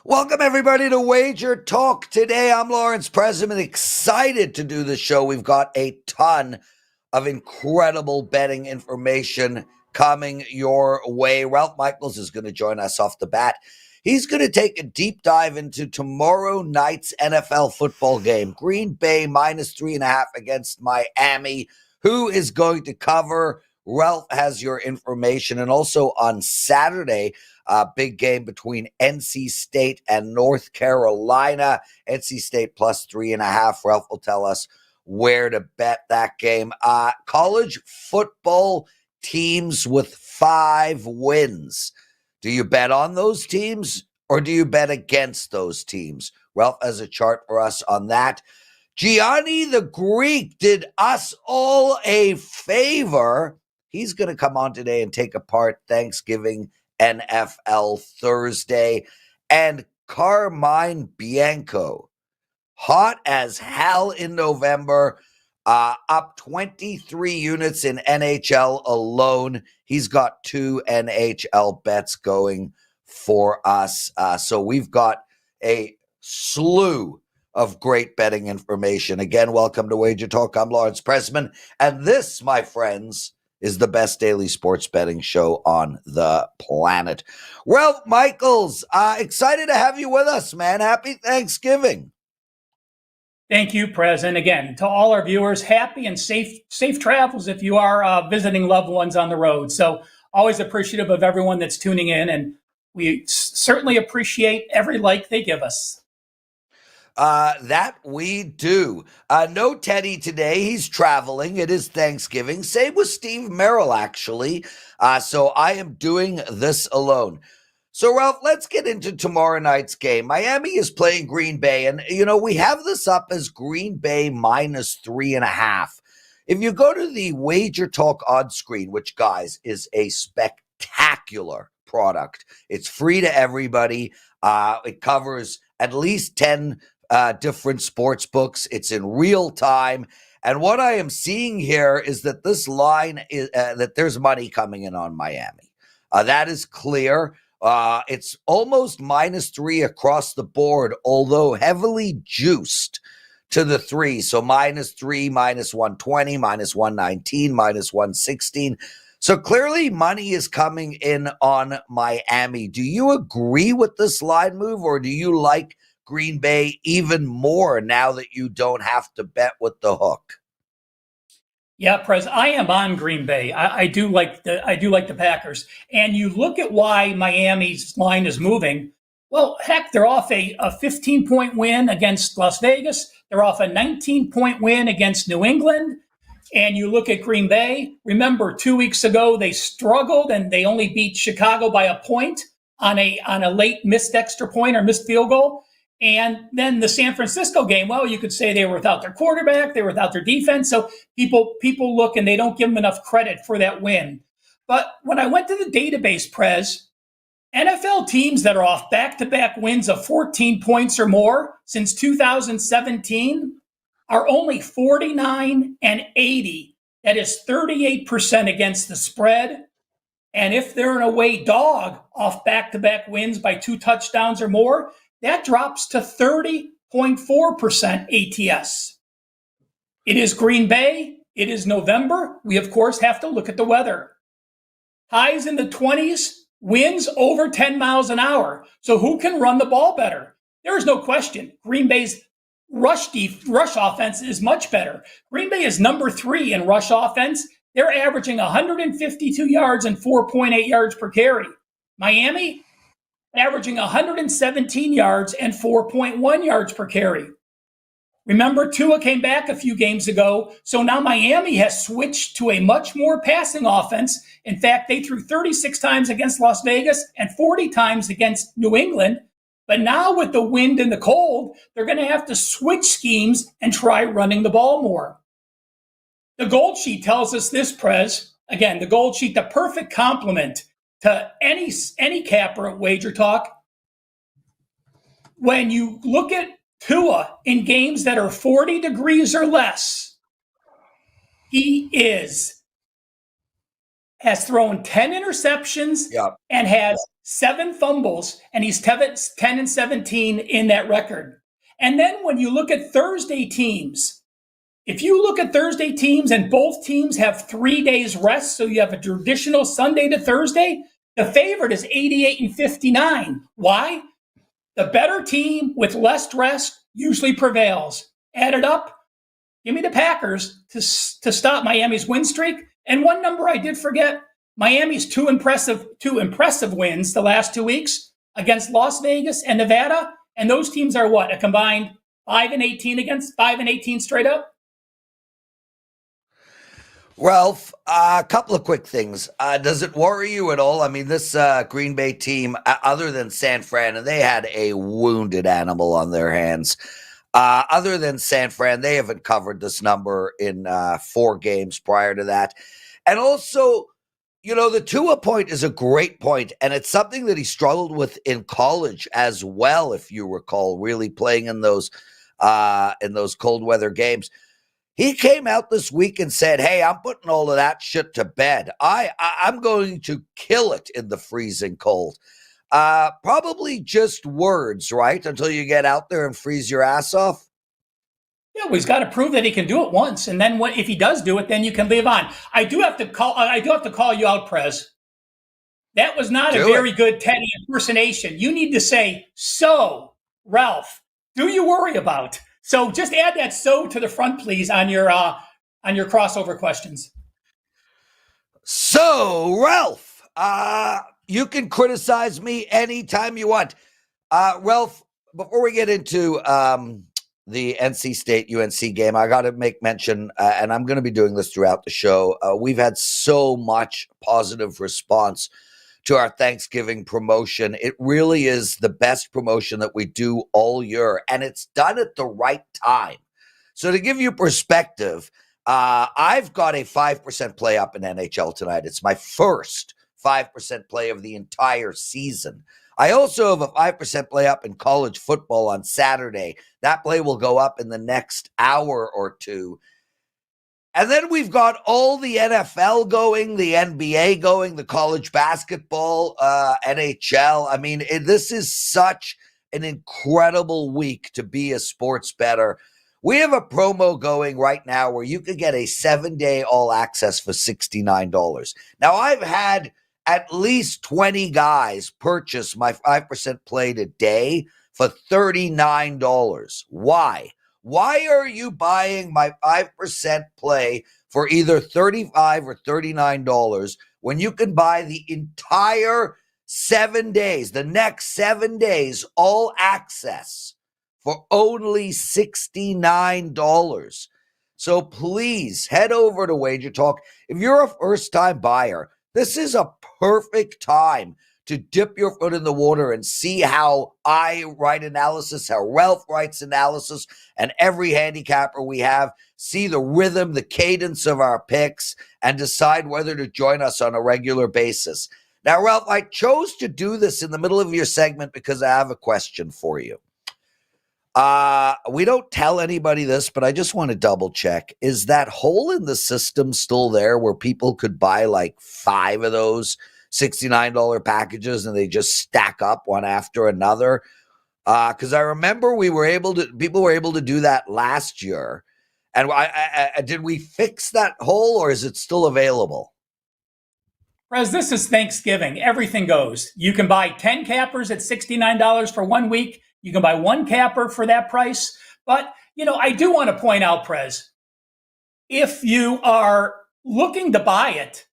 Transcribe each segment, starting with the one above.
Welcome, everybody, to Wager Talk Today. I'm Lawrence President, excited to do the show. We've got a ton of incredible betting information coming your way. Ralph Michaels is going to join us off the bat. He's going to take a deep dive into tomorrow night's NFL football game. Green Bay -3.5 against Miami. Who is going to cover? Ralph has your information. And also on Saturday, big game between NC State and North Carolina. NC State +3.5. Ralph will tell us where to bet that game. College football teams with 5 wins. Do you bet on those teams or do you bet against those teams? Ralph has a chart for us on that. Gianni the Greek did us all a favor. He's going to come on today and take apart Thanksgiving NFL Thursday. And Carmine Bianco, hot as hell in November, up 23 units in NHL alone. He's got 2 NHL bets going for us. So we've got a slew of great betting information. Again, welcome to Wager Talk. I'm Lawrence Pressman. And this, my friends, is the best daily sports betting show on the planet. Ralph Michaels, excited to have you with us, man. Happy Thanksgiving. Thank you, Prez. And again, to all our viewers, happy and safe travels if you are visiting loved ones on the road. So always appreciative of everyone that's tuning in, and we certainly appreciate every like they give us. That we do. No Teddy today. He's traveling. It is Thanksgiving. Same with Steve Merrill, actually. So I am doing this alone. So, Ralph, let's get into tomorrow night's game. Miami is playing Green Bay, and, we have this up as Green Bay -3.5. If you go to the Wager Talk odds screen, which, guys, is a spectacular product, it's free to everybody. It covers at least 10 different sports books. It's in real time. And what I am seeing here is that this line is that there's money coming in on Miami. That is clear. It's almost -3 across the board, although heavily juiced to the 3. So -3, -120, -119, -116. So clearly money is coming in on Miami. Do you agree with this line move, or do you like Green Bay even more now that you don't have to bet with the hook? Yeah, Prez, I am on Green Bay. I do like the Packers. And you look at why Miami's line is moving. Well, heck, they're off a 15-point win against Las Vegas. They're off a 19-point win against New England. And you look at Green Bay. Remember, 2 weeks ago they struggled and they only beat Chicago by a point on a late missed extra point or missed field goal. And then the San Francisco game, well, you could say they were without their quarterback, they were without their defense. So people look and they don't give them enough credit for that win. But when I went to the database, Prez, NFL teams that are off back-to-back wins of 14 points or more since 2017 are only 49 and 80. That is 38% against the spread. And if they're an away dog off back-to-back wins by 2 touchdowns or more, that drops to 30.4% ATS. It is Green Bay. It is November. We, of course, have to look at the weather. Highs in the 20s, winds over 10 miles an hour. So who can run the ball better? There is no question. Green Bay's rush offense is much better. Green Bay is number 3 in rush offense. They're averaging 152 yards and 4.8 yards per carry. Miami, averaging 117 yards and 4.1 yards per carry. Remember, Tua came back a few games ago, so now Miami has switched to a much more passing offense. In fact, they threw 36 times against Las Vegas and 40 times against New England. But now with the wind and the cold, they're going to have to switch schemes and try running the ball more. The Gold Sheet tells us this, Prez. Again, the Gold Sheet, the perfect complement to any capper at Wager Talk. When you look at Tua in games that are 40 degrees or less, he is has thrown 10 interceptions Yeah. and has 7 fumbles, and he's 10-17 in that record. And then when you look at Thursday teams, if you look at Thursday teams and both teams have 3 days rest, so you have a traditional Sunday to Thursday, the favorite is 88-59. Why? The better team with less rest usually prevails. Add it up. Give me the Packers to stop Miami's win streak. And one number I did forget, Miami's two impressive wins the last 2 weeks against Las Vegas and Nevada. And those teams are what? A combined 5-18 against 5-18 straight up? Ralph, a couple of quick things. Does it worry you at all? I mean, this Green Bay team, other than San Fran, and they had a wounded animal on their hands. Other than San Fran, they haven't covered this number in 4 games prior to that. And also, the Tua point is a great point, and it's something that he struggled with in college as well, if you recall, really playing in those cold weather games. He came out this week and said, hey, I'm putting all of that shit to bed. I'm going to kill it in the freezing cold. Probably just words, right? Until you get out there and freeze your ass off. Yeah, well, he's got to prove that he can do it once, and then if he does do it, then you can live on. I do have to call you out, Prez. That was not a very good Teddy impersonation. You need to say, so, Ralph, do you worry about? So just add that so to the front, please, on your crossover questions. So, Ralph, you can criticize me anytime you want. Ralph, before we get into the NC State UNC game, I got to make mention, and I'm going to be doing this throughout the show. We've had so much positive response to our Thanksgiving promotion. It really is the best promotion that we do all year, and it's done at the right time. So to give you perspective, I've got a 5% play up in NHL tonight. It's my first 5% play of the entire season. I also have a 5% play up in college football on Saturday. That play will go up in the next hour or two. And then we've got all the NFL going, the NBA going, the college basketball, NHL. I mean, this is such an incredible week to be a sports bettor. We have a promo going right now where you could get a 7-day all access for $69. Now, I've had at least 20 guys purchase my 5% play today for $39. Why? Why are you buying my 5% play for either $35 or $39 when you can buy the entire 7 days, the next 7 days, all access for only $69? So please head over to WagerTalk. If you're a first-time buyer, this is a perfect time to dip your foot in the water and see how I write analysis, how Ralph writes analysis, and every handicapper we have, see the rhythm, the cadence of our picks, and decide whether to join us on a regular basis. Now, Ralph, I chose to do this in the middle of your segment because I have a question for you. We don't tell anybody this, but I just want to double check. Is that hole in the system still there where people could buy like 5 of those $69 packages and they just stack up one after another? Because I remember people were able to do that last year. And did we fix that hole, or is it still available? Prez, this is Thanksgiving. Everything goes. You can buy 10 cappers at $69 for 1 week. You can buy 1 capper for that price. But, I do want to point out, Prez, if you are looking to buy it,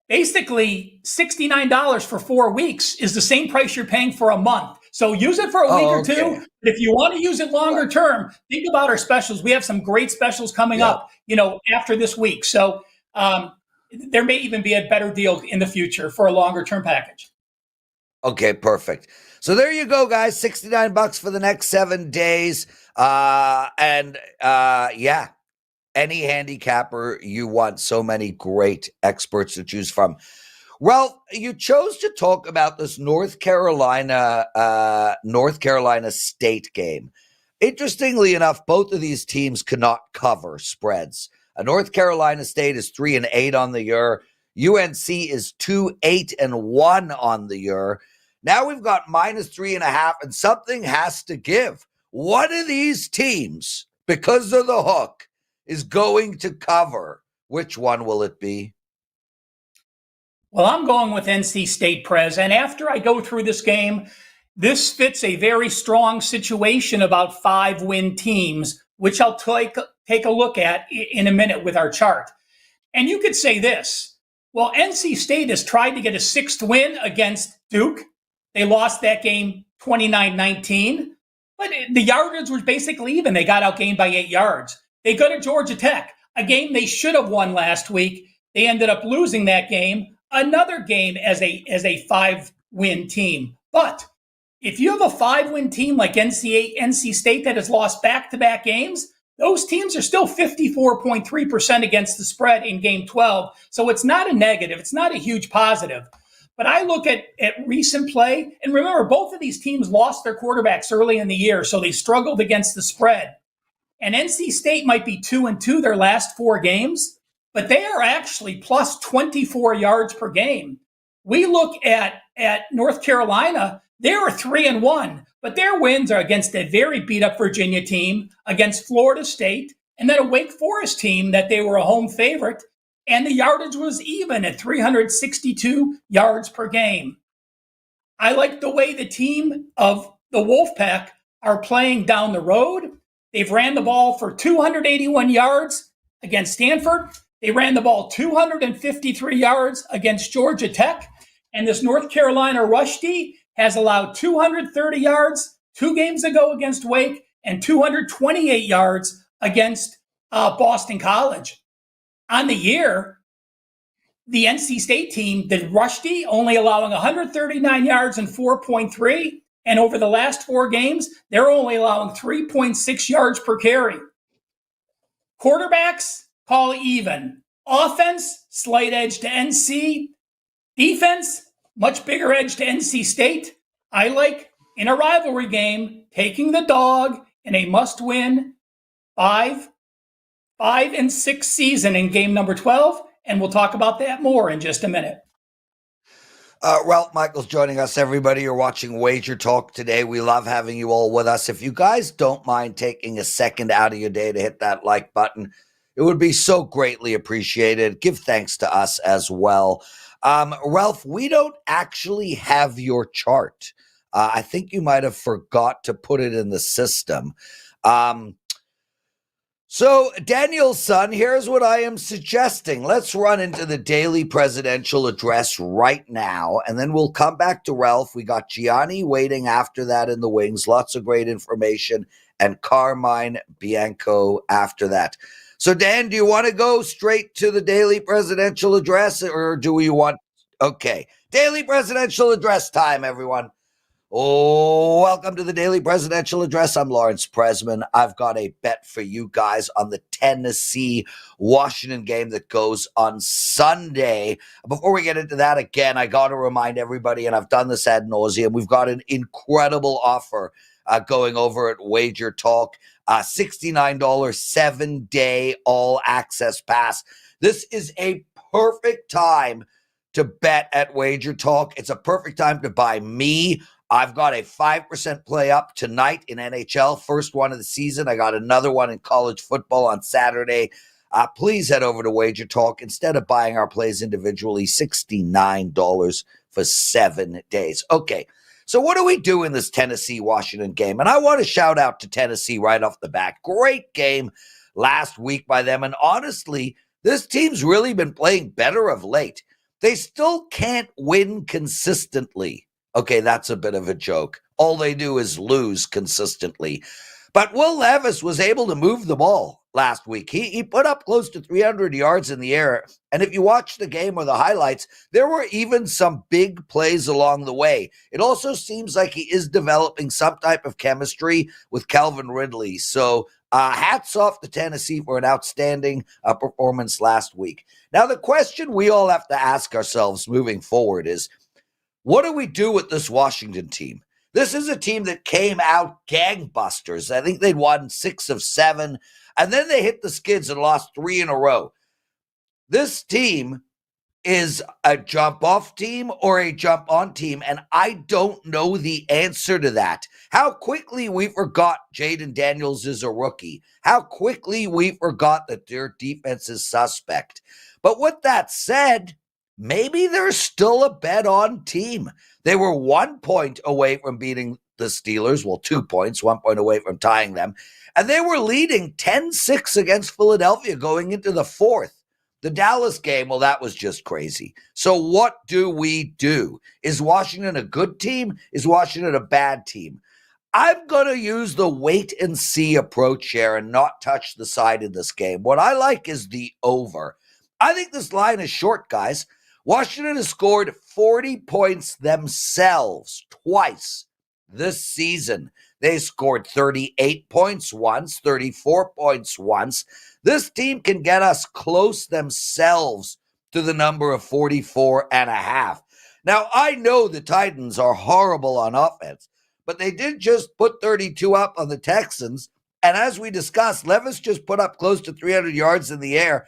basically $69 for 4 weeks is the same price you're paying for a month. So use it for a week or two. But if you want to use it longer term, think about our specials. We have some great specials coming up, after this week. So there may even be a better deal in the future for a longer term package. Okay, perfect. So there you go, guys. $69 for the next 7 days. Any handicapper you want. So many great experts to choose from. Ralph, you chose to talk about this North Carolina State game. Interestingly enough, both of these teams cannot cover spreads. North Carolina State is 3-8 on the year. UNC is 2-8-1 on the year. Now we've got -3.5, and something has to give. One of these teams, because of the hook, is going to cover. Which one will it be? Well, I'm going with NC State, Prez. And after I go through this game, this fits a very strong situation about 5-win teams, which I'll take a look at in a minute with our chart. And you could say this. Well, NC State has tried to get a 6th win against Duke. They lost that game 29-19. But the yardage was basically even. They got outgained by 8 yards. They go to Georgia Tech, a game they should have won last week. They ended up losing that game. Another game as a 5-win team. But if you have a 5-win team like NC State that has lost back-to-back games, those teams are still 54.3% against the spread in game 12. So it's not a negative. It's not a huge positive. But I look at recent play, and remember, both of these teams lost their quarterbacks early in the year, so they struggled against the spread. And NC State might be 2-2 their last 4 games, but they are actually plus 24 yards per game. We look at North Carolina, they are 3-1, but their wins are against a very beat-up Virginia team, against Florida State, and then a Wake Forest team that they were a home favorite, and the yardage was even at 362 yards per game. I like the way the team of the Wolfpack are playing down the road. They've ran the ball for 281 yards against Stanford. They ran the ball 253 yards against Georgia Tech. And this North Carolina rush D has allowed 230 yards 2 games ago against Wake and 228 yards against Boston College. On the year, the NC State team, the rush D, only allowing 139 yards and 4.3. And over the last 4 games, they're only allowing 3.6 yards per carry. Quarterbacks, call even. Offense, slight edge to NC. Defense, much bigger edge to NC State. I like, in a rivalry game, taking the dog in a must-win 5-6 season in game number 12, and we'll talk about that more in just a minute. Ralph Michaels joining us, everybody. You're watching Wager Talk today. We love having you all with us. If you guys don't mind taking a second out of your day to hit that like button, it would be so greatly appreciated. Give thanks to us as well. Ralph, we don't actually have your chart. I think you might have forgot to put it in the system. So, Daniel's son, here's what I am suggesting. Let's run into the daily presidential address right now, and then we'll come back to Ralph. We got Gianni waiting after that in the wings. Lots of great information. And Carmine Bianco after that. So, Dan, do you want to go straight to the daily presidential address, or do we want... Okay, daily presidential address time, everyone. Oh, welcome to the Daily Presidential Address. I'm Lawrence Presman. I've got a bet for you guys on the Tennessee-Washington game that goes on Sunday. Before we get into that, again, I got to remind everybody, and I've done this ad nauseum, we've got an incredible offer going over at WagerTalk. $69 7-day all-access pass. This is a perfect time to bet at WagerTalk. It's a perfect time to buy me. I've got a 5% play up tonight in NHL, first one of the season. I got another one in college football on Saturday. Please head over to WagerTalk. Instead of buying our plays individually, $69 for 7 days. Okay, so what do we do in this Tennessee-Washington game? And I want to shout out to Tennessee right off the bat. Great game last week by them. And honestly, this team's really been playing better of late. They still can't win consistently. Okay, that's a bit of a joke. All they do is lose consistently. But Will Levis was able to move the ball last week. He put up close to 300 yards in the air. And if you watch the game or the highlights, there were even some big plays along the way. It also seems like he is developing some type of chemistry with Calvin Ridley. So hats off to Tennessee for an outstanding performance last week. Now, the question we all have to ask ourselves moving forward is, what do we do with this Washington team? This is a team that came out gangbusters. I think they'd won 6 of 7, and then they hit the skids and lost 3 in a row. This team is a jump-off team or a jump-on team? And I don't know the answer to that. How quickly we forgot Jaden Daniels is a rookie. How quickly we forgot that their defense is suspect. But with that said, maybe they're still a bet-on team. They were 1 point away from beating the Steelers. Well, 2 points, 1 point away from tying them. And they were leading 10-6 against Philadelphia going into the fourth. The Dallas game, well, that was just crazy. So what do we do? Is Washington a good team? Is Washington a bad team? I'm going to use the wait and see approach here and not touch the side in this game. What I like is the over. I think this line is short, guys. Washington has scored 40 points themselves twice this season. They scored 38 points once, 34 points once. This team can get us close themselves to the number of 44 and a half. Now, I know the Titans are horrible on offense, but they did just put 32 up on the Texans. And as we discussed, Levis just put up close to 300 yards in the air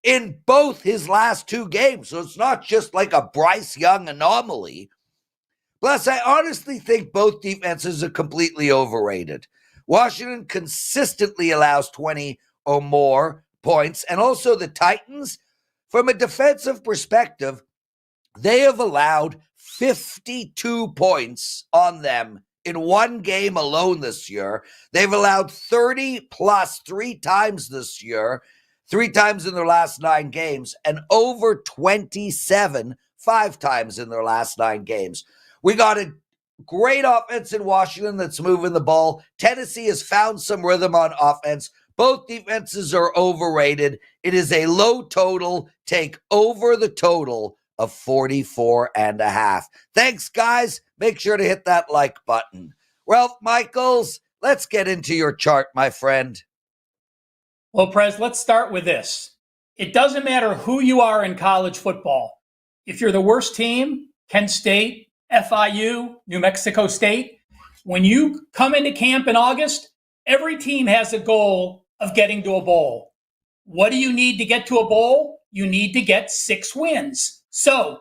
in both his last 2 games. So it's not just like a Bryce Young anomaly. Plus, I honestly think both defenses are completely overrated. Washington consistently allows 20 or more points, and also the Titans, from a defensive perspective, they have allowed 52 points on them in one game alone this year. They've allowed 30 plus 3 times this year, 3 times in their last 9 games, and over 27 5 times in their last 9 games. We got a great offense in Washington that's moving the ball. Tennessee has found some rhythm on offense. Both defenses are overrated. It is a low total. Take over the total of 44 and a half. Thanks, guys. Make sure to hit that like button. Ralph Michaels, let's get into your chart, my friend. Well, Prez, let's start with this. It doesn't matter who you are in college football. If you're the worst team, Kent State, FIU, New Mexico State, when you come into camp in August, every team has a goal of getting to a bowl. What do you need to get to a bowl? You need to get 6 wins. So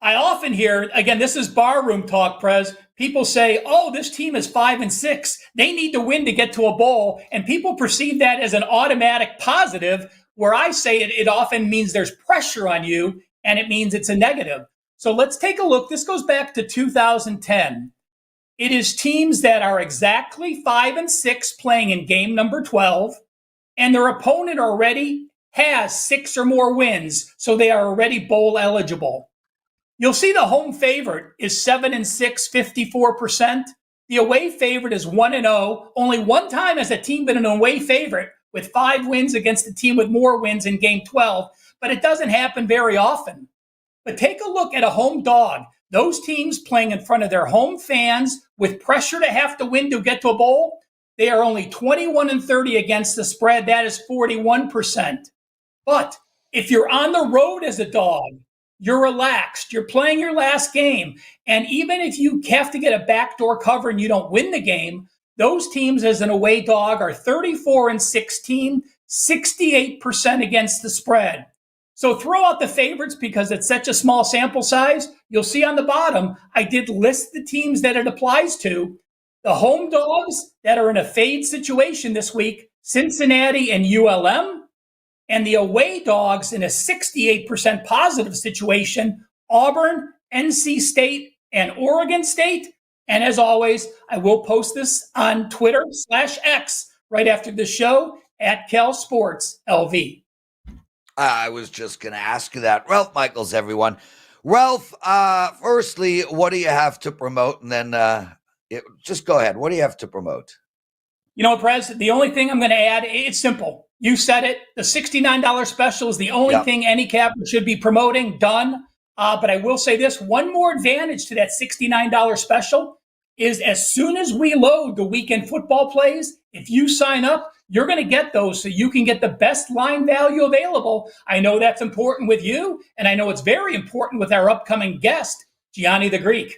I often hear, again, this is barroom talk, Prez. People say, oh, this team is 5-6. They need to win to get to a bowl. And people perceive that as an automatic positive, where I say it often means there's pressure on you, and it means it's a negative. So let's take a look. This goes back to 2010. It is teams that are exactly 5-6 playing in game number 12, and their opponent already has 6 or more wins, so they are already bowl eligible. You'll see the home favorite is 7-6, 54%. The away favorite is 1-0. Only one time has a team been an away favorite with 5 wins against a team with more wins in game 12, but it doesn't happen very often. But take a look at a home dog. Those teams playing in front of their home fans with pressure to have to win to get to a bowl, they are only 21-30 against the spread. That is 41%. But if you're on the road as a dog, you're relaxed, you're playing your last game, and even if you have to get a backdoor cover and you don't win the game, those teams as an away dog are 34-16, 68% against the spread. So throw out the favorites because it's such a small sample size. You'll see on the bottom, I did list the teams that it applies to. The home dogs that are in a fade situation this week, Cincinnati and ULM, and the away dogs in a 68% positive situation, Auburn, NC State, and Oregon State. And as always, I will post this on Twitter/X right after the show at CalSportsLV. I was just going to ask you that. Ralph Michaels, everyone. Ralph, firstly, what do you have to promote? And then just go ahead. What do you have to promote? You know, Prez, the only thing I'm going to add, it's simple. You said it. The $69 special is the only thing any capper should be promoting. Done. But I will say this, one more advantage to that $69 special is as soon as we load the weekend football plays, if you sign up, you're going to get those so you can get the best line value available. I know that's important with you, and I know it's very important with our upcoming guest, Gianni the Greek.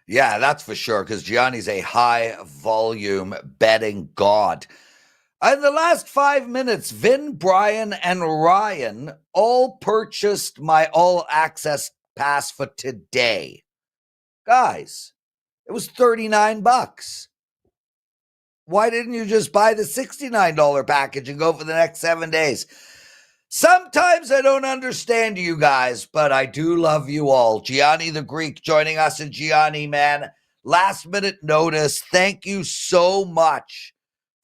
Yeah, that's for sure, because Gianni's a high-volume betting god. In the last 5 minutes, Vin, Brian, and Ryan all purchased my all access pass for today. Guys, it was $39. Why didn't you just buy the $69 package and go for the next 7 days? Sometimes I don't understand you guys, but I do love you all. Gianni the Greek joining us. And Gianni, man, last minute notice. Thank you so much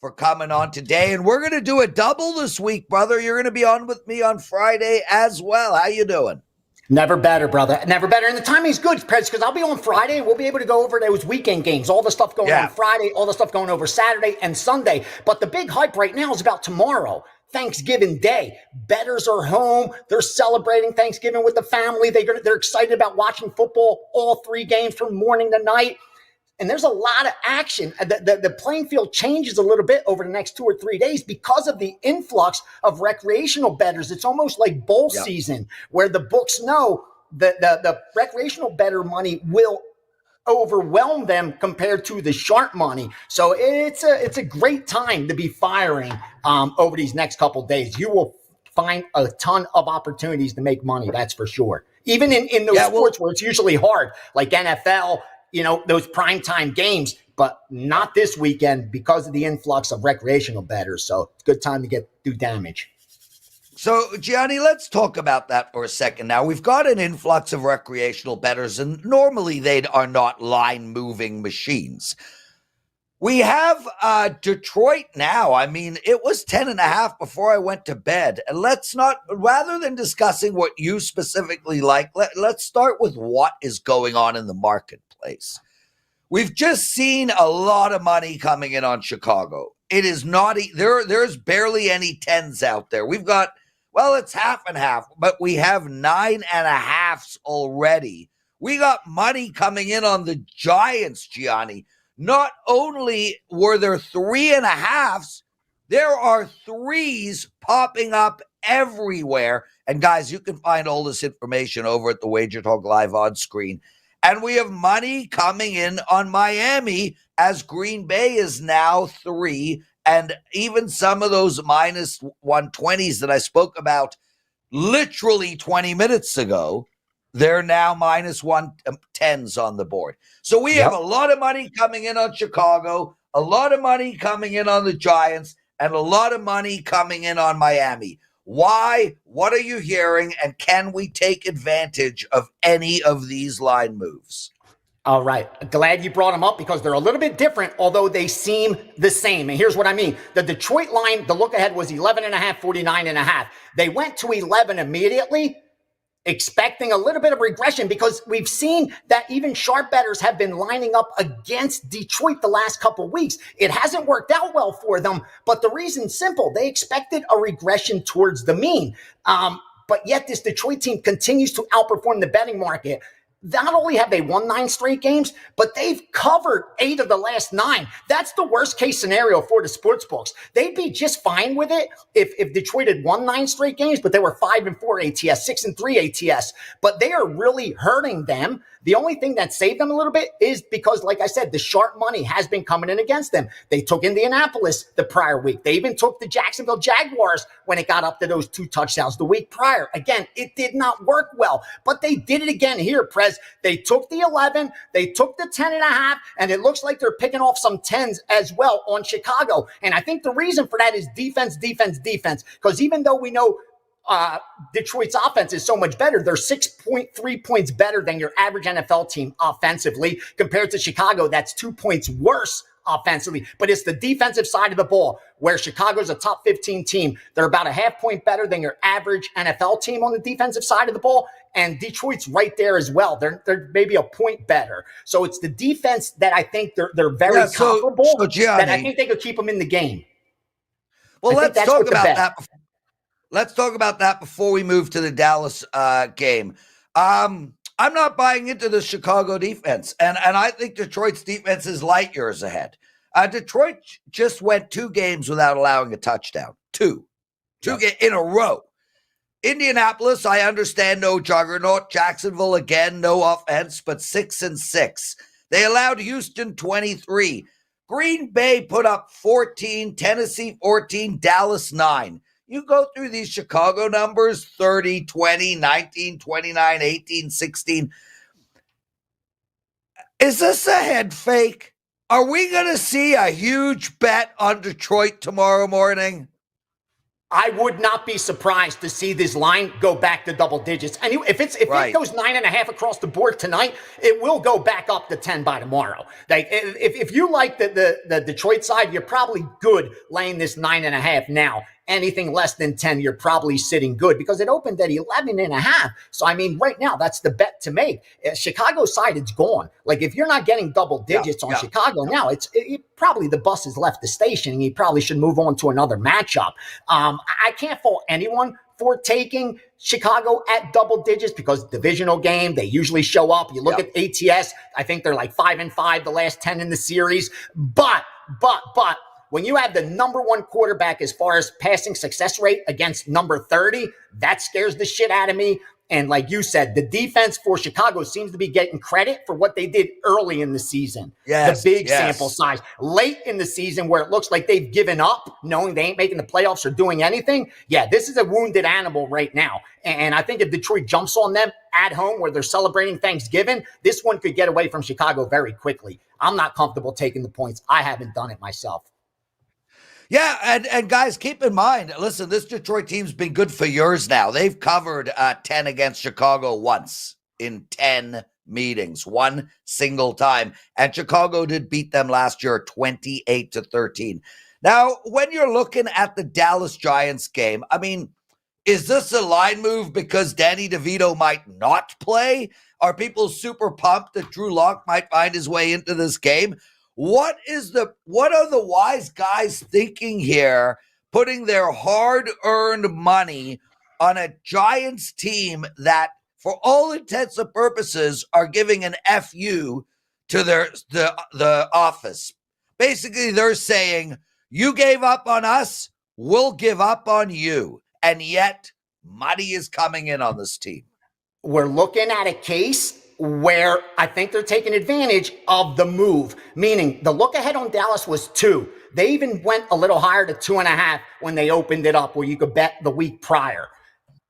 for coming on today. And we're going to do a double this week, brother. You're going to be on with me on Friday as well. How you doing? Never better, brother. Never better. And the timing's good, Prez, because I'll be on Friday and we'll be able to go over those weekend games, all the stuff going on Friday, all the stuff going over Saturday and Sunday. But the big hype right now is about tomorrow, Thanksgiving Day. Bettors are home. They're celebrating Thanksgiving with the family. They're excited about watching football, all 3 games from morning to night. And there's a lot of action. The playing field changes a little bit over the next 2 or 3 days because of the influx of recreational bettors. It's almost like bowl season where the books know that the recreational bettor money will overwhelm them compared to the sharp money. So it's a great time to be firing over these next couple of days. You will find a ton of opportunities to make money, that's for sure. Even in those sports where it's usually hard, like NFL, those primetime games, but not this weekend because of the influx of recreational bettors. So it's a good time to do damage. So, Gianni, let's talk about that for a second now. We've got an influx of recreational bettors, and normally they are not line-moving machines. We have Detroit now. I mean, it was 10.5 before I went to bed. And rather than discussing what you specifically like, let's start with what is going on in the marketplace. We've just seen a lot of money coming in on Chicago. It is not, there's barely any 10s out there. We've got, it's half and half, but we have 9.5s already. We got money coming in on the Giants, Gianni. Not only were there 3.5s, there are 3s popping up everywhere. And guys, you can find all this information over at the WagerTalk Live on screen. And we have money coming in on Miami as Green Bay is now 3. And even some of those minus 120s that I spoke about literally 20 minutes ago, they're now minus 110s on the board. So we have a lot of money coming in on Chicago, a lot of money coming in on the Giants, and a lot of money coming in on Miami. Why? What are you hearing? And can we take advantage of any of these line moves? All right. Glad you brought them up because they're a little bit different, although they seem the same. And here's what I mean. The Detroit line, the look ahead was 11.5, 49.5. They went to 11 immediately, expecting a little bit of regression because we've seen that even sharp bettors have been lining up against Detroit the last couple of weeks. It hasn't worked out well for them, but the reason's simple. They expected a regression towards the mean. But yet this Detroit team continues to outperform the betting market. Not only have they won 9 straight games, but they've covered 8 of the last 9. That's the worst case scenario for the sports books. They'd be just fine with it if Detroit had won 9 straight games, but they were 5-4 ATS, 6-3 ATS. But they are really hurting them. The only thing that saved them a little bit is because, like I said, the sharp money has been coming in against them. They took Indianapolis the prior week. They even took the Jacksonville Jaguars when it got up to those 2 touchdowns the week prior. Again, it did not work well, but they did it again here, Prez. They took the 11, they took the 10.5, and it looks like they're picking off some 10s as well on Chicago. And I think the reason for that is defense, because even though we know Detroit's offense is so much better. They're 6.3 points better than your average NFL team offensively compared to Chicago. That's 2 points worse offensively, but it's the defensive side of the ball where Chicago's a top 15 team. They're about a half point better than your average NFL team on the defensive side of the ball. And Detroit's right there as well. They're maybe a point better. So it's the defense that I think they're very comparable, that I think they could keep them in the game. Well, let's talk about that. Let's talk about that before we move to the Dallas game. I'm not buying into the Chicago defense, and I think Detroit's defense is light years ahead. Detroit just went 2 games without allowing a touchdown. Two in a row. Indianapolis, I understand, no juggernaut. Jacksonville, again, no offense, but 6-6. They allowed Houston 23. Green Bay put up 14, Tennessee 14, Dallas 9. You go through these Chicago numbers, 30, 20, 19, 29, 18, 16. Is this a head fake? Are we going to see a huge bet on Detroit tomorrow morning? I would not be surprised to see this line go back to double digits. And if it goes 9.5 across the board tonight, it will go back up to 10 by tomorrow. Like if you like the Detroit side, you're probably good laying this 9.5 now. Anything less than 10, you're probably sitting good because it opened at 11.5. So, I mean, right now, that's the bet to make. Chicago side, it's gone. Like, if you're not getting double digits on Chicago now, it's probably the bus has left the station and you probably should move on to another matchup. I can't fault anyone for taking Chicago at double digits because divisional game, they usually show up. You look at ATS, I think they're like 5-5 the last 10 in the series. But when you have the number one quarterback as far as passing success rate against number 30, that scares the shit out of me. And like you said, the defense for Chicago seems to be getting credit for what they did early in the season. The big sample size. Late in the season where it looks like they've given up, knowing they ain't making the playoffs or doing anything. Yeah, this is a wounded animal right now. And I think if Detroit jumps on them at home where they're celebrating Thanksgiving, this one could get away from Chicago very quickly. I'm not comfortable taking the points. I haven't done it myself. Yeah, and guys, keep in mind, listen, this Detroit team's been good for years now. They've covered 10 against Chicago once in 10 meetings, one single time. And Chicago did beat them last year 28-13. Now, when you're looking at the Dallas Giants game, I mean, is this a line move because Danny DeVito might not play? Are people super pumped that Drew Lock might find his way into this game? What are the wise guys thinking here, putting their hard-earned money on a Giants team that, for all intents and purposes, are giving an FU to the office? Basically, they're saying, you gave up on us, we'll give up on you. And yet, money is coming in on this team. We're looking at a case where I think they're taking advantage of the move, meaning the look ahead on Dallas was 2. They even went a little higher to 2.5 when they opened it up where you could bet the week prior.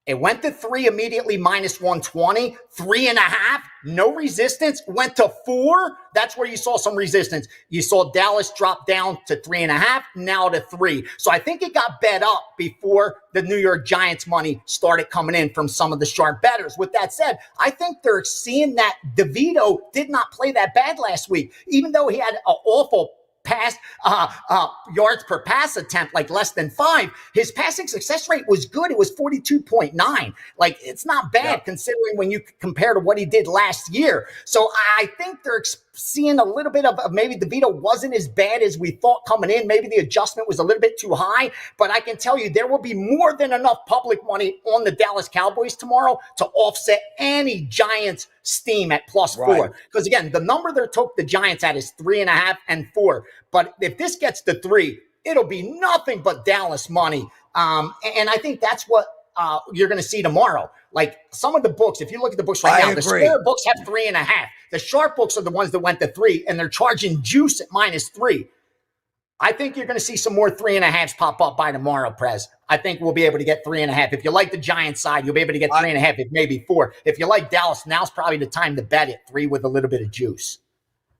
It went to 3 immediately, minus 120, 3.5, no resistance, went to 4. That's where you saw some resistance. You saw Dallas drop down to 3.5, now to 3. So I think it got bet up before the New York Giants money started coming in from some of the sharp bettors. With that said, I think they're seeing that DeVito did not play that bad last week, even though he had an awful pass yards per pass attempt, like less than 5. His passing success rate was good. It was 42.9. Like, it's not bad considering when you compare to what he did last year. So I think they're seeing a little bit of maybe DeVito wasn't as bad as we thought coming in. Maybe the adjustment was a little bit too high, but I can tell you there will be more than enough public money on the Dallas Cowboys tomorrow to offset any Giants steam at +4. Because again, the number they took the Giants at is 3.5 and 4. But if this gets to 3, it'll be nothing but Dallas money. And I think that's what you're going to see tomorrow. Like some of the books, if you look at the books right now, the square books have 3.5. The sharp books are the ones that went to 3, and they're charging juice at -3. I think you're going to see some more 3.5s pop up by tomorrow, Prez. I think we'll be able to get 3.5. If you like the Giants side, you'll be able to get 3.5, if maybe 4. If you like Dallas, now's probably the time to bet it 3 with a little bit of juice.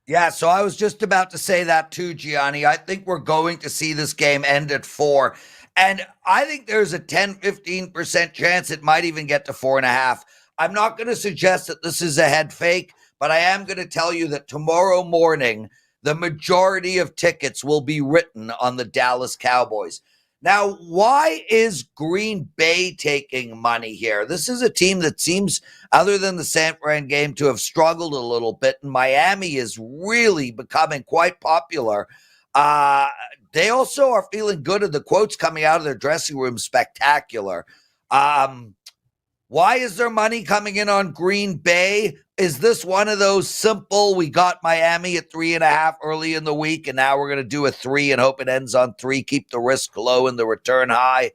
Yeah, so I was just about to say that too, Gianni. I think we're going to see this game end at 4. And I think there's a 10-15% chance it might even get to 4.5. I'm not going to suggest that this is a head fake, but I am going to tell you that tomorrow morning, the majority of tickets will be written on the Dallas Cowboys. Now, why is Green Bay taking money here? This is a team that seems, other than the San Fran game, to have struggled a little bit, and Miami is really becoming quite popular. They also are feeling good, and the quotes coming out of their dressing room spectacular. Why is there money coming in on Green Bay? Is this one of those simple, we got Miami at 3.5 early in the week, and now we're going to do a 3 and hope it ends on 3, keep the risk low and the return high?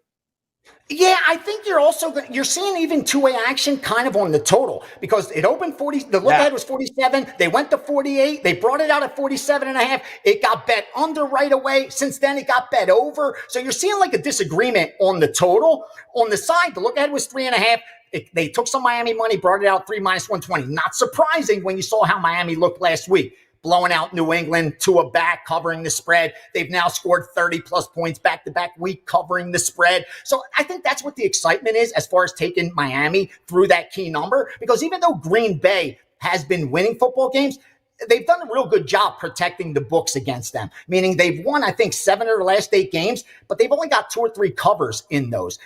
Yeah, I think you're seeing even two-way action kind of on the total because it opened 40. The look ahead was 47. They went to 48. They brought it out at 47.5. It got bet under right away. Since then, it got bet over. So you're seeing like a disagreement on the total. On the side, the look ahead was 3.5. They took some Miami money, brought it out 3 minus 120. Not surprising when you saw how Miami looked last week. Blowing out New England to a back, covering the spread. They've now scored 30-plus points back-to-back week, covering the spread. So I think that's what the excitement is as far as taking Miami through that key number. Because even though Green Bay has been winning football games, they've done a real good job protecting the books against them, meaning they've won, I think, 7 of their last 8 games, but they've only got 2 or 3 covers in those.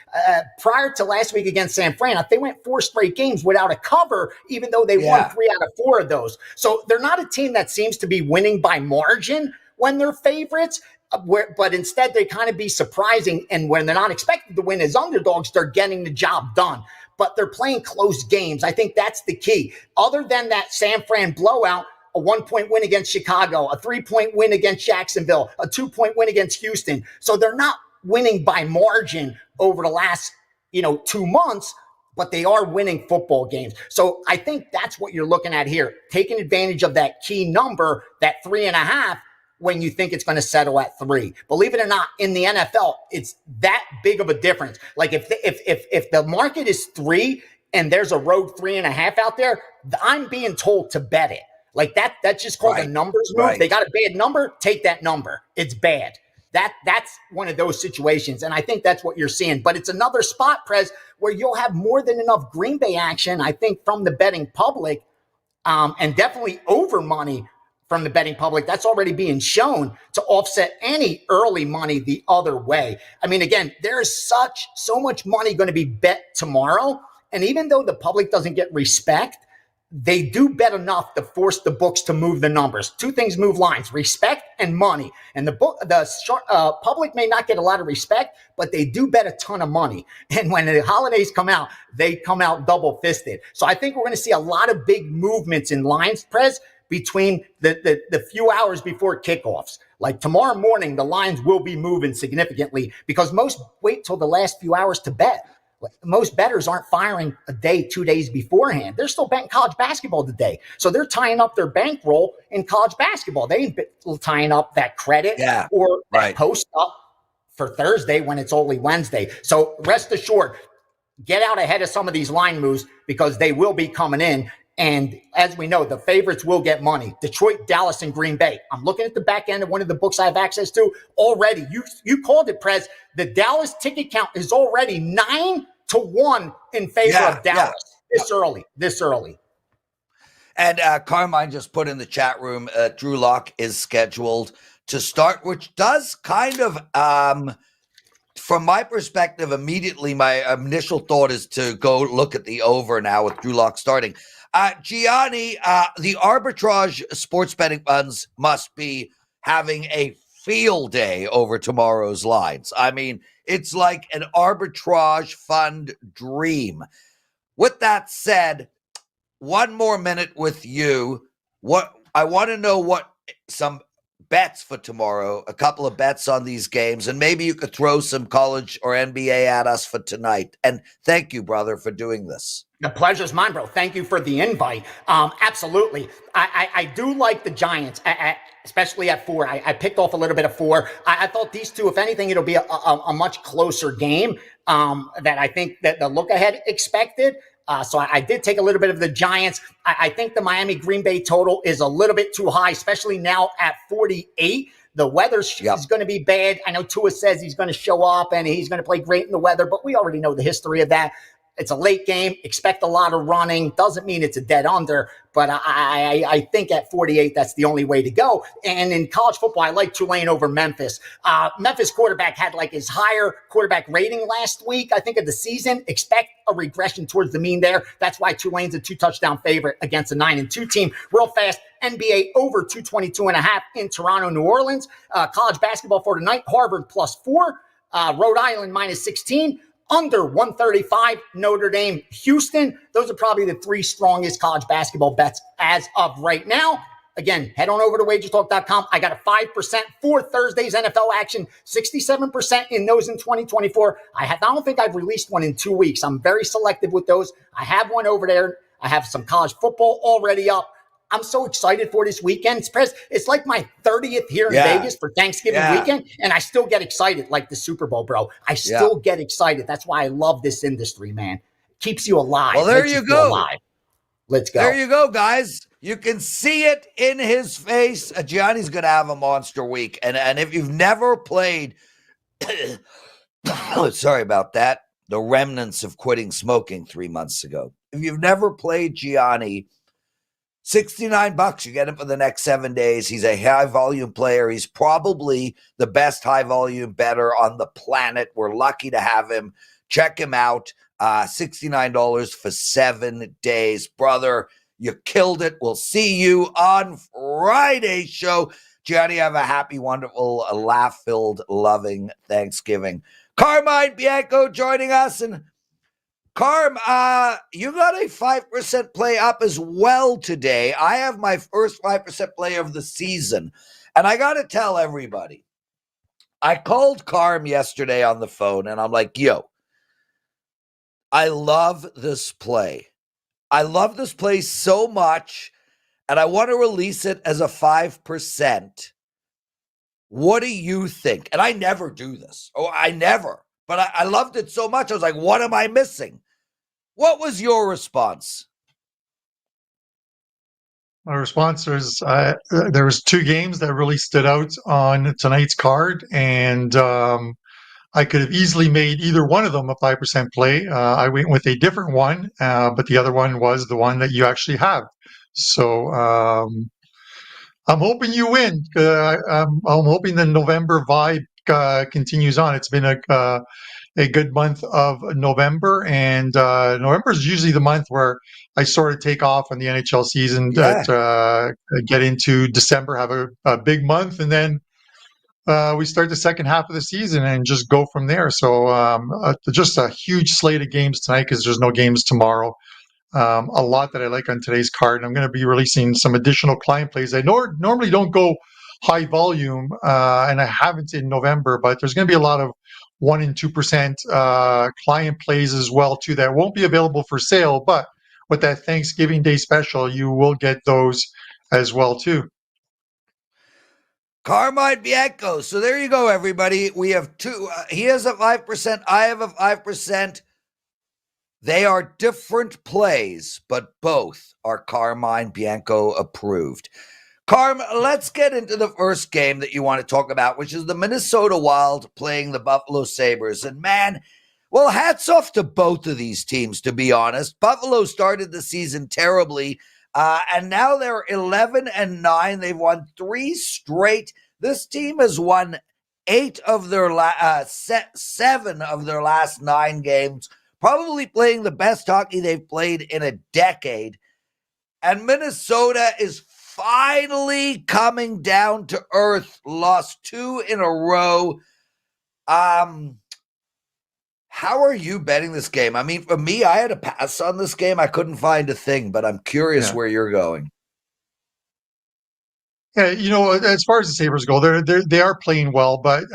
Prior to last week against San Fran, they went 4 straight games without a cover, even though they won 3 out of 4 of those. So they're not a team that seems to be winning by margin when they're favorites, but instead they kind of be surprising, and when they're not expected to win as underdogs, they're getting the job done. But they're playing close games. I think that's the key. Other than that San Fran blowout, a 1-point win against Chicago, a 3-point win against Jacksonville, a 2-point win against Houston. So they're not winning by margin over the last, 2 months, but they are winning football games. So I think that's what you're looking at here, taking advantage of that key number, that 3.5, when you think it's going to settle at 3. Believe it or not, in the NFL, it's that big of a difference. Like if the market is 3 and there's a road 3.5 out there, I'm being told to bet it. Like that's just called a numbers move. Right. They got a bad number, take that number. It's bad. That's one of those situations. And I think that's what you're seeing. But it's another spot, Prez, where you'll have more than enough Green Bay action, I think, from the betting public, and definitely over money from the betting public. That's already being shown to offset any early money the other way. I mean, again, there is so much money going to be bet tomorrow. And even though the public doesn't get respect, they do bet enough to force the books to move the numbers. 2 things move lines: respect and money. And the public may not get a lot of respect, but they do bet a ton of money. And when the holidays come out, they come out double-fisted. So I think we're going to see a lot of big movements in lines, Prez, between the few hours before kickoffs. Like tomorrow morning, the lines will be moving significantly because most wait till the last few hours to bet. Most bettors aren't firing a day, 2 days beforehand. They're still betting college basketball today. So they're tying up their bankroll in college basketball. They ain't tying up that credit or that post up for Thursday when it's only Wednesday. So rest assured, get out ahead of some of these line moves because they will be coming in. And as we know, the favorites will get money. Detroit, Dallas, and Green Bay. I'm looking at the back end of one of the books I have access to already. You called it, Prez. The Dallas ticket count is already 9-1 in favor of Dallas this early. And Carmine just put in the chat room, Drew Lock is scheduled to start, which does kind of, from my perspective, immediately my initial thought is to go look at the over now with Drew Lock starting. Gianni, the arbitrage sports betting funds must be having a field day over tomorrow's lines. I mean, it's like an arbitrage fund dream. With that said, one more minute with you. I want to know what some bets for tomorrow, a couple of bets on these games, and maybe you could throw some college or NBA at us for tonight. And thank you, brother, for doing this. The pleasure's mine, bro. Thank you for the invite. Absolutely. I do like the Giants, especially at 4. I picked off a little bit of 4. I thought these two, if anything, it'll be a much closer game that I think that the look ahead expected. So I did take a little bit of the Giants. I think the Miami Green Bay total is a little bit too high, especially now at 48. The weather is going to be bad. I know Tua says he's going to show up and he's going to play great in the weather, but we already know the history of that. It's a late game. Expect a lot of running. Doesn't mean it's a dead under, but I think at 48, that's the only way to go. And in college football, I like Tulane over Memphis. Memphis quarterback had like his higher quarterback rating last week, I think, of the season. Expect a regression towards the mean there. That's why Tulane's a 2-touchdown favorite against a 9-2 team. Real fast, NBA over 222.5 in Toronto, New Orleans. College basketball for tonight, Harvard +4, Rhode Island -16. Under 135, Notre Dame, Houston. Those are probably the 3 strongest college basketball bets as of right now. Again, head on over to WagerTalk.com. I got a 5% for Thursday's NFL action, 67% in those in 2024. I don't think I've released one in 2 weeks. I'm very selective with those. I have one over there. I have some college football already up. I'm so excited for this weekend. It's like my 30th here in Vegas for Thanksgiving weekend, and I still get excited like the Super Bowl, bro. I still get excited. That's why I love this industry, man. Keeps you alive. Well, there you go. Alive. Let's go. There you go, guys. You can see it in his face. Gianni's going to have a monster week. And if you've never played, sorry about that, the remnants of quitting smoking 3 months ago. If you've never played Gianni, $69, you get him for the next 7 days. He's a high-volume player. He's probably the best high-volume bettor on the planet. We're lucky to have him. Check him out. $69 for 7 days. Brother, you killed it. We'll see you on Friday's show. Gianni, have a happy, wonderful, laugh-filled, loving Thanksgiving. Carmine Bianco joining us. And Carm, you got a 5% play up as well today. I have my first 5% play of the season. And I got to tell everybody, I called Carm yesterday on the phone, and I'm like, yo, I love this play. I love this play so much, and I want to release it as a 5%. What do you think? And I never do this. Oh, I never. But I loved it so much. I was like, what am I missing? What was your response? My response was there was 2 games that really stood out on tonight's card, and I could have easily made either one of them a 5% play. I went with a different one, but the other one was the one that you actually have. So I'm hoping you win. I'm hoping the November vibe continues on. It's been a good month of November, and November is usually the month where I sort of take off on the NHL season, get into December, have a big month, and then we start the second half of the season and just go from there. So just a huge slate of games tonight because there's no games tomorrow. A lot that I like on today's card. And I'm going to be releasing some additional client plays. I normally don't go high volume, and I haven't in November, but there's going to be a lot of 1% and 2% client plays as well too that won't be available for sale. But with that Thanksgiving Day special, you will get those as well too. Carmine Bianco. So there you go, everybody. We have 2. He has a 5%. I have a 5%. They are different plays, but both are Carmine Bianco approved. Carm, let's get into the first game that you want to talk about, which is the Minnesota Wild playing the Buffalo Sabres. And man, well, hats off to both of these teams, to be honest. Buffalo started the season terribly, and now they're 11-9. They've won 3 straight. This team has won 7 of their last 9 games, probably playing the best hockey they've played in a decade. And Minnesota is finally coming down to earth, lost 2 in a row. How are you betting this game? I mean, for me, I had to pass on this game. I couldn't find a thing, but I'm curious where you're going. Yeah, as far as the Sabres go, they are playing well, but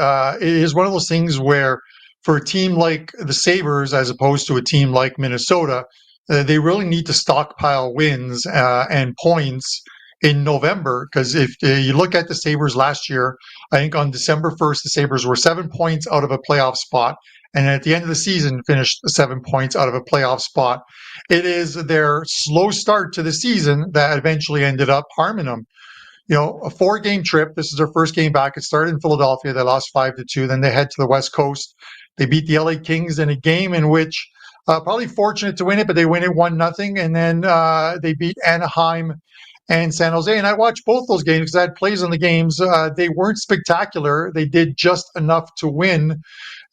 it is one of those things where for a team like the Sabres, as opposed to a team like Minnesota, they really need to stockpile wins and points in November, because if you look at the Sabres last year, I think on December 1st, the Sabres were 7 points out of a playoff spot, and at the end of the season finished 7 points out of a playoff spot. It is their slow start to the season that eventually ended up harming them. A 4-game trip. This is their first game back. It started in Philadelphia. They lost 5-2. Then they head to the West Coast. They beat the LA Kings in a game in which probably fortunate to win it, but they win it 1-0. And then they beat Anaheim and San Jose. And I watched both those games because I had plays on the games. They weren't spectacular. They did just enough to win.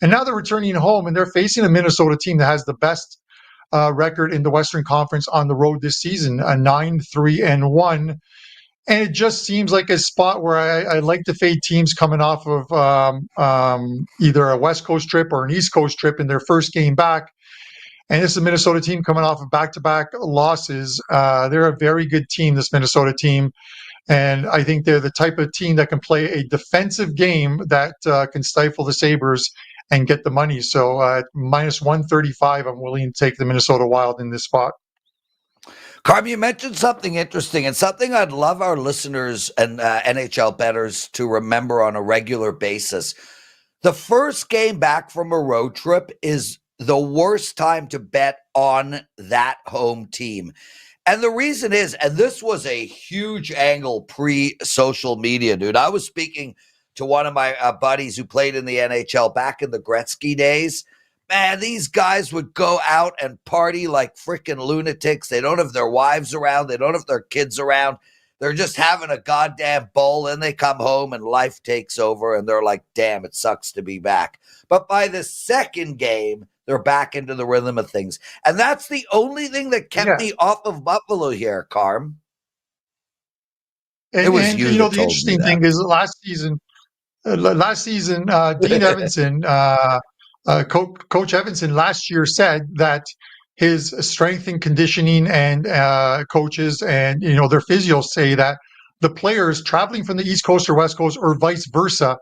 And now they're returning home, and they're facing a Minnesota team that has the best record in the Western Conference on the road this season, a 9-3-1. And it just seems like a spot where I like to fade teams coming off of either a West Coast trip or an East Coast trip in their first game back. And this is a Minnesota team coming off of back-to-back losses. They're a very good team, this Minnesota team. And I think they're the type of team that can play a defensive game that can stifle the Sabres and get the money. So minus 135, I'm willing to take the Minnesota Wild in this spot. Carm, you mentioned something interesting and something I'd love our listeners and NHL bettors to remember on a regular basis. The first game back from a road trip is the worst time to bet on that home team. And the reason is, and this was a huge angle pre-social media, dude. I was speaking to one of my buddies who played in the NHL back in the Gretzky days. Man, these guys would go out and party like freaking lunatics. They don't have their wives around. They don't have their kids around. They're just having a goddamn ball, and they come home and life takes over, and they're like, damn, it sucks to be back. But by the second game, they're back into the rhythm of things. And that's the only thing that kept me off of Buffalo here, Carm. And, you know, the interesting thing is last season, Dean Evanson, Coach Evanson last year said that his strength and conditioning and coaches and, you know, their physios say that the players traveling from the East Coast or West Coast or vice versa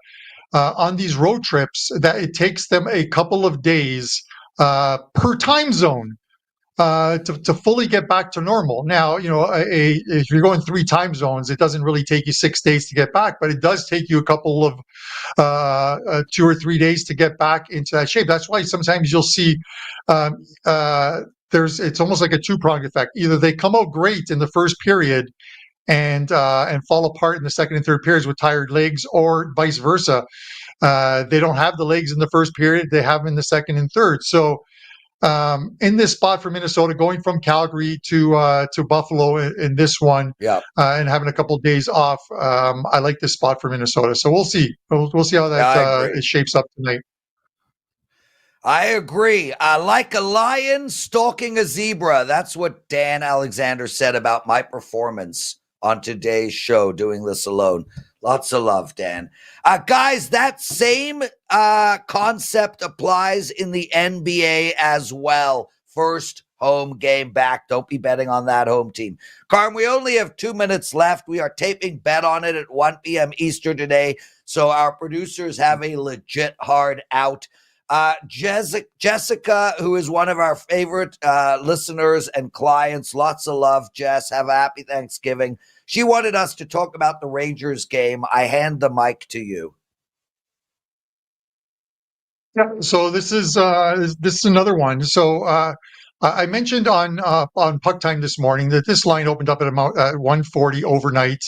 on these road trips, that it takes them a couple of days per time zone to fully get back to normal. Now, you know, if you're going 3 time zones, it doesn't really take you 6 days to get back, but it does take you a couple of 2 or 3 days to get back into that shape. That's why sometimes you'll see it's almost like a two-pronged effect. Either they come out great in the first period and fall apart in the second and third periods with tired legs, or vice versa. They don't have the legs in the first period; they have them in the second and third. So, in this spot for Minnesota, going from Calgary to Buffalo in this one, and having a couple of days off, I like this spot for Minnesota. So we'll see. We'll see how that it shapes up tonight. I agree. Like a lion stalking a zebra. That's what Dan Alexander said about my performance on today's show, doing this alone. Lots of love, Dan. Guys, that same concept applies in the NBA as well. First home game back. Don't be betting on that home team. Carm, we only have 2 minutes left. We are taping Bet on It at 1 p.m. Eastern today, so our producers have a legit hard out. Jessica, who is one of our favorite listeners and clients, lots of love, Jess. Have a happy Thanksgiving. She wanted us to talk about the Rangers game. I hand the mic to you. Yeah, so this is another one. So I mentioned on Puck Time this morning that this line opened up at about 140 overnight.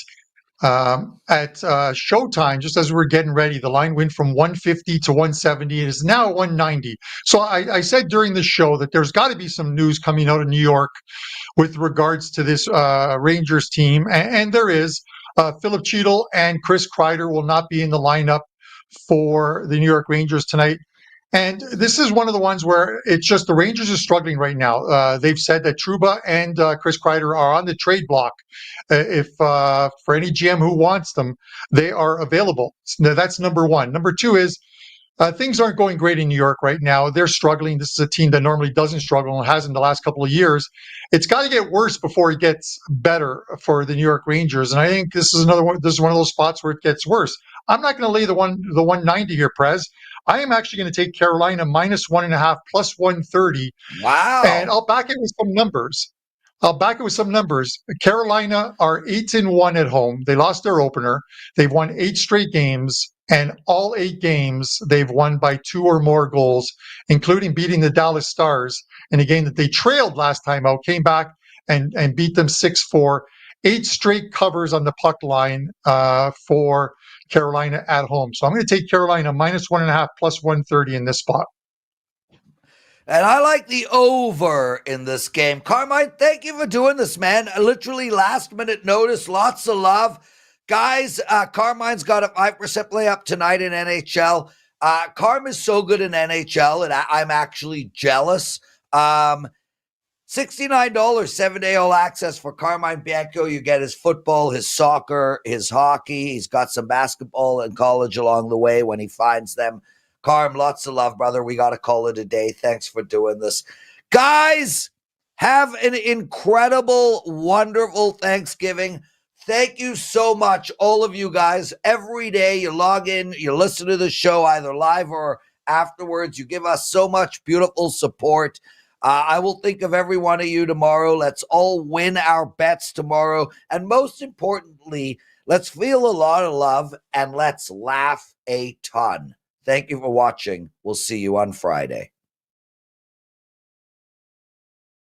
At showtime, just as we were getting ready, the line went from 150 to 170. It is now 190. So I said during the show that there's got to be some news coming out of New York with regards to this Rangers team, and there is. Philip Cheadle and Chris Kreider will not be in the lineup for the New York Rangers tonight. And this is one of the ones where it's just the Rangers are struggling right now. They've said that Trouba and Chris Kreider are on the trade block. If for any GM who wants them, they are available. Now, that's number one. Number two is things aren't going great in New York right now. They're struggling. This is a team that normally doesn't struggle and hasn't the last couple of years. It's got to get worse before it gets better for the New York Rangers. And I think this is another one. This is one of those spots where it gets worse. I'm not going to lay the 190 here, Prez. I am actually going to take Carolina minus 1.5 plus 130. Wow. And I'll back it with some numbers. Carolina are 8-1 at home. They lost their opener. They've won 8 straight games, and all 8 games they've won by 2 or more goals, including beating the Dallas Stars in a game that they trailed last time out, came back and beat them 6-4. 8 straight covers on the puck line for Carolina at home. So I'm going to take Carolina minus 1.5 plus 130 in this spot. And I like the over in this game. Carmine, thank you for doing this, man. Literally last minute notice. Lots of love. Guys, Carmine's got a 5% play up tonight in NHL. Carm is so good in NHL, and I'm actually jealous. $69, 7-day all access for Carmine Bianco. You get his football, his soccer, his hockey. He's got some basketball and college along the way when he finds them. Carm, lots of love, brother. We got to call it a day. Thanks for doing this. Guys, have an incredible, wonderful Thanksgiving. Thank you so much, all of you guys. Every day you log in, you listen to the show either live or afterwards. You give us so much beautiful support. I will think of every one of you tomorrow. Let's all win our bets tomorrow. And most importantly, let's feel a lot of love and let's laugh a ton. Thank you for watching. We'll see you on Friday.